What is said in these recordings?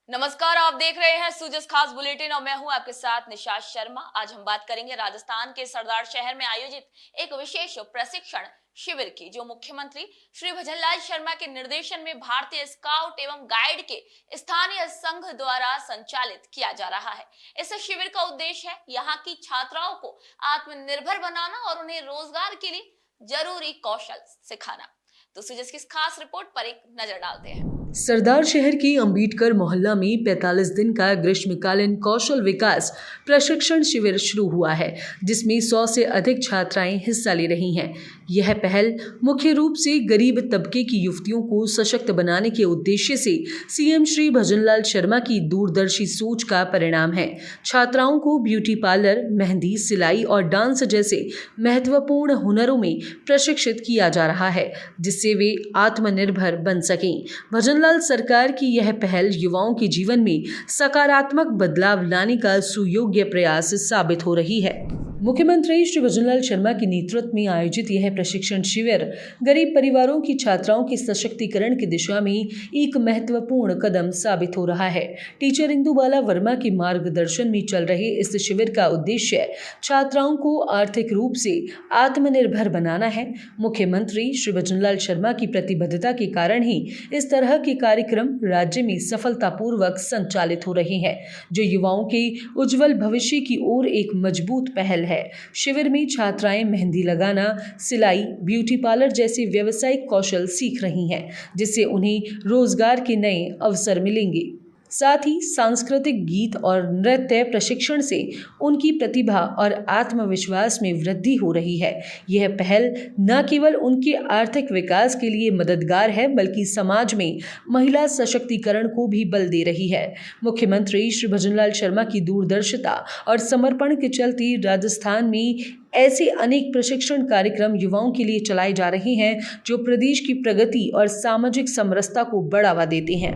नमस्कार, आप देख रहे हैं सूजस खास बुलेटिन और मैं हूं आपके साथ निशा शर्मा। आज हम बात करेंगे राजस्थान के सरदार शहर में आयोजित एक विशेष प्रशिक्षण शिविर की, जो मुख्यमंत्री श्री भजनलाल शर्मा के निर्देशन में भारतीय स्काउट एवं गाइड के स्थानीय संघ द्वारा संचालित किया जा रहा है। इस शिविर का उद्देश्य है यहाँ की छात्राओं को आत्मनिर्भर बनाना और उन्हें रोजगार के लिए जरूरी कौशल सिखाना। तो सूजस की खास रिपोर्ट पर एक नजर डालते हैं। सरदार शहर के अंबेडकर मोहल्ला में 45 दिन का ग्रीष्मकालीन कौशल विकास प्रशिक्षण शिविर शुरू हुआ है, जिसमें 100 से अधिक छात्राएं हिस्सा ले रही हैं। यह पहल मुख्य रूप से गरीब तबके की युवतियों को सशक्त बनाने के उद्देश्य से सीएम श्री भजनलाल शर्मा की दूरदर्शी सोच का परिणाम है। छात्राओं को ब्यूटी पार्लर, मेहंदी, सिलाई और डांस जैसे महत्वपूर्ण हुनरों में प्रशिक्षित किया जा रहा है, जिससे वे आत्मनिर्भर बन सकें। भजनलाल सरकार की यह पहल युवाओं के जीवन में सकारात्मक बदलाव लाने का सुयोग्य प्रयास साबित हो रही है। मुख्यमंत्री श्री भजनलाल शर्मा के नेतृत्व में आयोजित यह प्रशिक्षण शिविर गरीब परिवारों की छात्राओं के सशक्तिकरण की दिशा में एक महत्वपूर्ण कदम साबित हो रहा है। टीचर इंदुबाला वर्मा के मार्गदर्शन में चल रहे इस शिविर का उद्देश्य छात्राओं को आर्थिक रूप से आत्मनिर्भर बनाना है। मुख्यमंत्री श्री भजनलाल शर्मा की प्रतिबद्धता के कारण ही इस तरह के कार्यक्रम राज्य में सफलतापूर्वक संचालित हो रहे हैं, जो युवाओं के उज्जवल भविष्य की ओर एक मजबूत पहल है। शिविर में छात्राएं मेहंदी लगाना, सिलाई, ब्यूटी पार्लर जैसे व्यावसायिक कौशल सीख रही हैं, जिससे उन्हें रोजगार के नए अवसर मिलेंगे। साथ ही सांस्कृतिक गीत और नृत्य प्रशिक्षण से उनकी प्रतिभा और आत्मविश्वास में वृद्धि हो रही है। यह पहल न केवल उनके आर्थिक विकास के लिए मददगार है, बल्कि समाज में महिला सशक्तिकरण को भी बल दे रही है। मुख्यमंत्री श्री भजनलाल शर्मा की दूरदर्शिता और समर्पण के चलते राजस्थान में ऐसे अनेक प्रशिक्षण कार्यक्रम युवाओं के लिए चलाए जा रहे हैं, जो प्रदेश की प्रगति और सामाजिक समरसता को बढ़ावा देते हैं।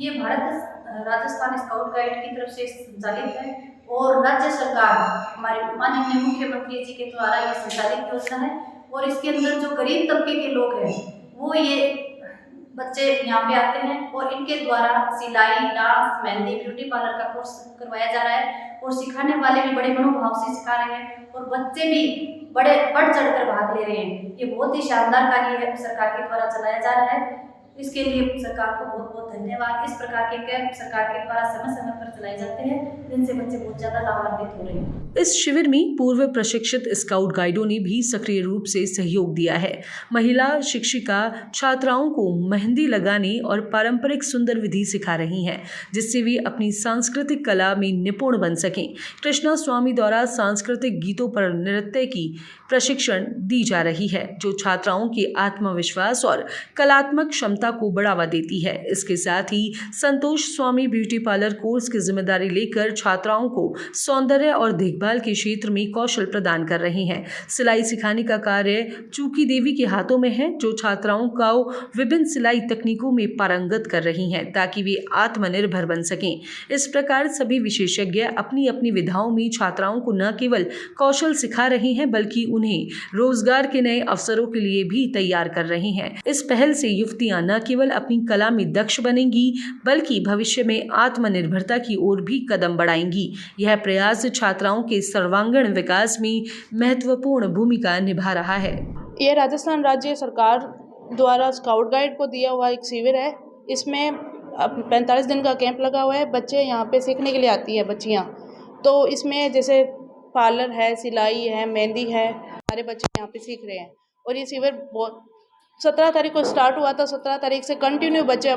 ये भारत राजस्थान स्काउट गाइड की तरफ से संचालित है और राज्य सरकार हमारे माननीय मुख्यमंत्री जी के द्वारा ये संचालित योजना है। और इसके अंदर जो गरीब तबके के लोग हैं वो ये बच्चे यहाँ पे आते हैं और इनके द्वारा सिलाई, डांस, मेहंदी, ब्यूटी पार्लर का कोर्स करवाया जा रहा है और सिखाने वाले भी बड़े मनोभाव से सिखा रहे हैं और बच्चे भी बड़े बढ़ चढ़ कर भाग ले रहे हैं। ये बहुत ही शानदार कार्य है, सरकार के द्वारा चलाया जा रहा है। इसके लिए सरकार को बहुत बहुत धन्यवाद। इस प्रकार के कैंप सरकार के द्वारा समय समय पर चलाए जाते हैं, जिनसे बच्चे बहुत ज्यादा लाभान्वित हो रहे हैं। इस शिविर में पूर्व प्रशिक्षित स्काउट गाइडों ने भी सक्रिय रूप से सहयोग दिया है। महिला शिक्षिका छात्राओं को मेहंदी लगाने और पारंपरिक सुंदर विधि सिखा रही हैं, जिससे वे अपनी सांस्कृतिक कला में निपुण बन सकें। कृष्णा स्वामी द्वारा सांस्कृतिक गीतों पर नृत्य की प्रशिक्षण दी जा रही है, जो छात्राओं के आत्मविश्वास और कलात्मक क्षमता को बढ़ावा देती है। इसके साथ ही संतोष स्वामी ब्यूटी पार्लर कोर्स की जिम्मेदारी लेकर छात्राओं को सौंदर्य और देखभाल के क्षेत्र में कौशल प्रदान कर रहे हैं। सिलाई सिखाने का कार्य चूकी देवी के हाथों में है, जो छात्राओं को विभिन्न सिलाई तकनीकों में पारंगत कर रही हैं, ताकि वे आत्मनिर्भर बन सकें। इस प्रकार सभी विशेषज्ञ अपनी अपनी विधाओं में छात्राओं को न केवल कौशल सिखा रहे हैं, बल्कि उन्हें रोजगार के नए अवसरों के लिए भी तैयार कर रहे हैं। इस पहल से युवतियां न केवल अपनी कला में दक्ष बनेंगी, बल्कि भविष्य में आत्मनिर्भरता की ओर भी कदम बढ़ाएंगी। यह प्रयास छात्राओं के सर्वांगीण विकास में महत्वपूर्ण भूमिका निभा रहा है। यह राजस्थान राज्य सरकार द्वारा स्काउट गाइड को दिया हुआ एक शिविर है। इसमें 45 दिन का कैंप लगा हुआ है। बच्चे यहाँ पे सीखने के लिए आती है बच्चियाँ। तो इसमें जैसे पार्लर है, सिलाई है, मेहंदी है, हमारे बच्चे यहाँ पे सीख रहे हैं। और ये शिविर बहुत 17 तारीख को स्टार्ट हुआ था। 17 तारीख से कंटिन्यू बच्चे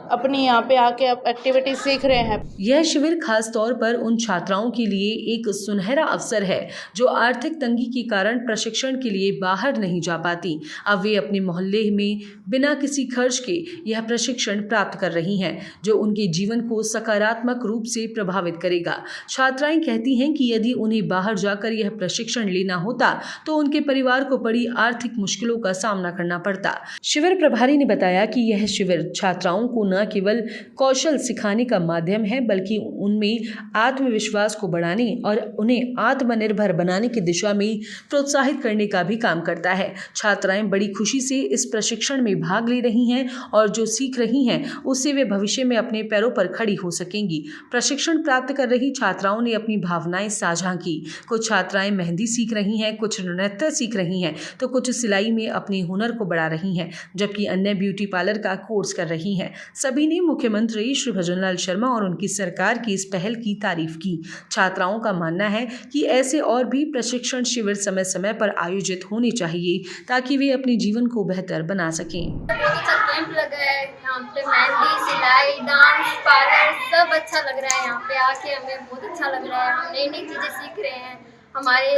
अपनी यहाँ पे आके एक्टिविटी सीख रहे हैं। यह शिविर खास तौर पर उन छात्राओं के लिए एक सुनहरा अवसर है जो आर्थिक तंगी के कारण प्रशिक्षण के लिए बाहर नहीं जा पाती। अब वे अपने मोहल्ले में बिना किसी खर्च के यह प्रशिक्षण प्राप्त कर रही हैं, जो उनके जीवन को सकारात्मक रूप से प्रभावित करेगा। छात्राएं कहती हैं कि यदि उन्हें बाहर जाकर यह प्रशिक्षण लेना होता तो उनके परिवार को बड़ी आर्थिक मुश्किलों का सामना करना पड़ता। शिविर प्रभारी ने बताया कि यह शिविर छात्राओं को न न केवल कौशल सिखाने का माध्यम है बल्कि उनमें आत्मविश्वास को बढ़ाने और उन्हें आत्मनिर्भर बनाने की दिशा में प्रोत्साहित करने का भी काम करता है। छात्राएं बड़ी खुशी से इस प्रशिक्षण में भाग ले रही हैं और जो सीख रही हैं उससे वे भविष्य में अपने पैरों पर खड़ी हो सकेंगी। प्रशिक्षण प्राप्त कर रही छात्राओं ने अपनी भावनाएं साझा की। कुछ छात्राएं मेहंदी सीख रही हैं, कुछ नृत्य सीख रही हैं तो कुछ सिलाई में अपने हुनर को बढ़ा रही हैं, जबकि अन्य ब्यूटी पार्लर का कोर्स कर रही हैं। सभी ने मुख्यमंत्री श्री भजनलाल शर्मा और उनकी सरकार की इस पहल की तारीफ की। छात्राओं का मानना है कि ऐसे और भी प्रशिक्षण शिविर समय समय पर आयोजित होने चाहिए ताकि वे अपने जीवन को बेहतर बना सकें। कैंप लगा है यहाँ पे, मेहंदी, सिलाई, डांस, पार्लर सब अच्छा लग रहा है। यहाँ पे आके हमें बहुत अच्छा लग रहा है। हम नई नई चीज़ें सीख रहे हैं। हमारे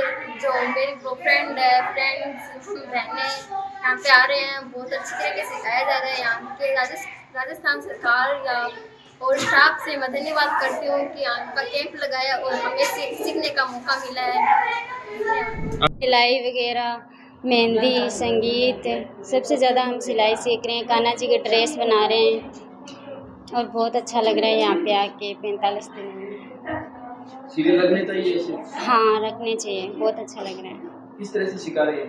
जो मेरी फ्रेंड है, फ्रेंड्स, बहनें यहाँ पे आ रहे हैं। बहुत अच्छी तरीके से सिखाया जा रहा है। यहाँ के राजस्थान सरकार या और स्टाफ से मैं धन्यवाद करती हूँ कि यहाँ का कैंप लगाया और हमें सीखने का मौका मिला है। सिलाई वगैरह, मेहंदी, संगीत, सबसे ज़्यादा हम सिलाई सीख रहे हैं। कान्हा जी के ड्रेस बना रहे हैं और बहुत अच्छा लग रहा है यहाँ पे आके 45 दिन में। शिविर लगने चाहिए ऐसे? हाँ, रखने चाहिए। बहुत अच्छा लग रहा है। किस तरह से सिखा रही है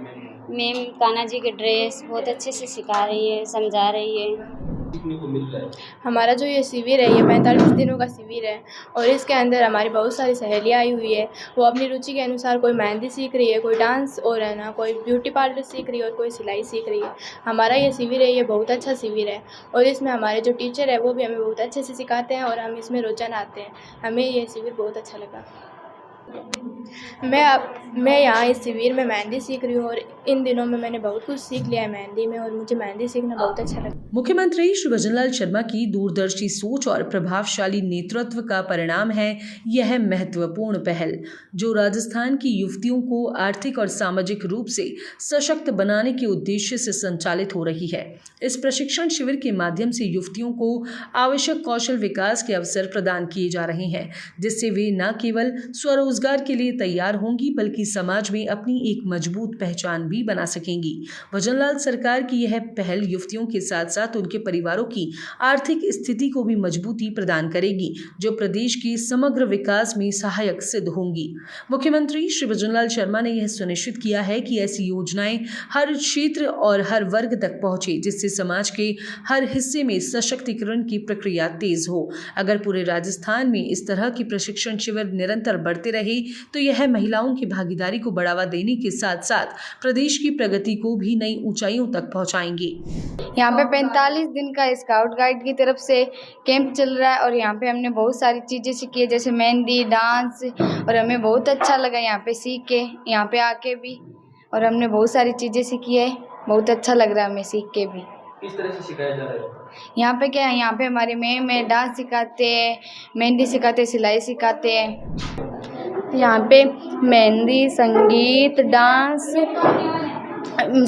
मैम? कान्हा जी के ड्रेस बहुत अच्छे से सिखा रही है, समझा रही है। सीखने को मिल रहा है। हमारा जो ये शिविर है ये 45 दिनों का शिविर है और इसके अंदर हमारी बहुत सारी सहेलियाँ आई हुई है। वो अपनी रुचि के अनुसार कोई मेहंदी सीख रही है, कोई डांस और है ना, कोई ब्यूटी पार्लर सीख रही है और कोई सिलाई सीख रही है। हमारा ये शिविर है, ये बहुत अच्छा शिविर है और इसमें हमारे जो टीचर है वो भी हमें बहुत अच्छे से सिखाते हैं और हम इसमें रोजाना आते हैं। हमें ये शिविर बहुत अच्छा लगा। मैं यहाँ इस शिविर में मेहंदी सीख रही हूँ और इन दिनों में मैंने बहुत कुछ सीख लिया है मेहंदी में और मुझे मेहंदी सीखना बहुत अच्छा लगा। मुख्यमंत्री श्री भजनलाल शर्मा की दूरदर्शी सोच और प्रभावशाली नेतृत्व का परिणाम है यह महत्वपूर्ण पहल, जो राजस्थान की युवतियों को आर्थिक और सामाजिक रूप से सशक्त बनाने के उद्देश्य से संचालित हो रही है। इस प्रशिक्षण शिविर के माध्यम से युवतियों को आवश्यक कौशल विकास के अवसर प्रदान किए जा रहे हैं, जिससे वे न केवल स्वरोजगार के लिए तैयार होंगी बल्कि समाज में अपनी एक मजबूत पहचान भी बना सकेंगी। भजनलाल सरकार की यह पहल युवतियों के साथ साथ उनके परिवारों की आर्थिक स्थिति को भी मजबूती प्रदान करेगी, जो प्रदेश के समग्र विकास में सहायक सिद्ध होंगी। मुख्यमंत्री श्री भजनलाल शर्मा ने यह सुनिश्चित किया है कि ऐसी योजनाएं हर क्षेत्र और हर वर्ग तक पहुंचे, जिससे समाज के हर हिस्से में सशक्तिकरण की प्रक्रिया तेज हो। अगर पूरे राजस्थान में इस तरह की प्रशिक्षण शिविर निरंतर बढ़ते रहे तो यह महिलाओं की भागीदारी को बढ़ावा देने के साथ साथ प्रदेश की प्रगति को भी नई ऊंचाइयों तक पहुंचाएंगे। यहाँ पे 45 दिन का स्काउट गाइड की तरफ से कैंप चल रहा है और यहाँ पे हमने बहुत सारी चीज़ें सीखी है, जैसे मेहंदी, डांस, और हमें बहुत अच्छा लगा यहाँ पे सीख के, यहाँ पे आके भी, और हमने बहुत सारी चीज़ें सीखी है। बहुत अच्छा लग रहा है हमें सीख के भी। किस तरह से सिखाया जा रहा है? यहाँ पे क्या है, यहाँ पे हमारे मैम है, डांस सिखाते हैं, मेहंदी सिखाते हैं, सिलाई सिखाते हैं। यहाँ पे मेहंदी, संगीत, डांस,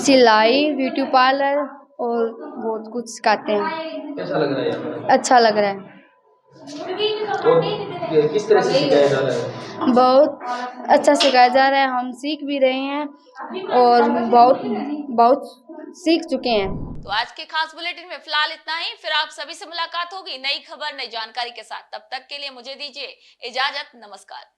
सिलाई, ब्यूटी पार्लर और बहुत कुछ सिखाते हैं। कैसा लग रहा है यहाँ पर? अच्छा लग रहा है। और किस तरह से सिखाया जा रहा है? बहुत अच्छा सिखाया जा रहा है। हम सीख भी रहे हैं और बहुत सीख चुके हैं। तो आज के खास बुलेटिन में फिलहाल इतना ही। फिर आप सभी से मुलाकात होगी नई खबर, नई जानकारी के साथ। तब तक के लिए मुझे दीजिए इजाजत। नमस्कार।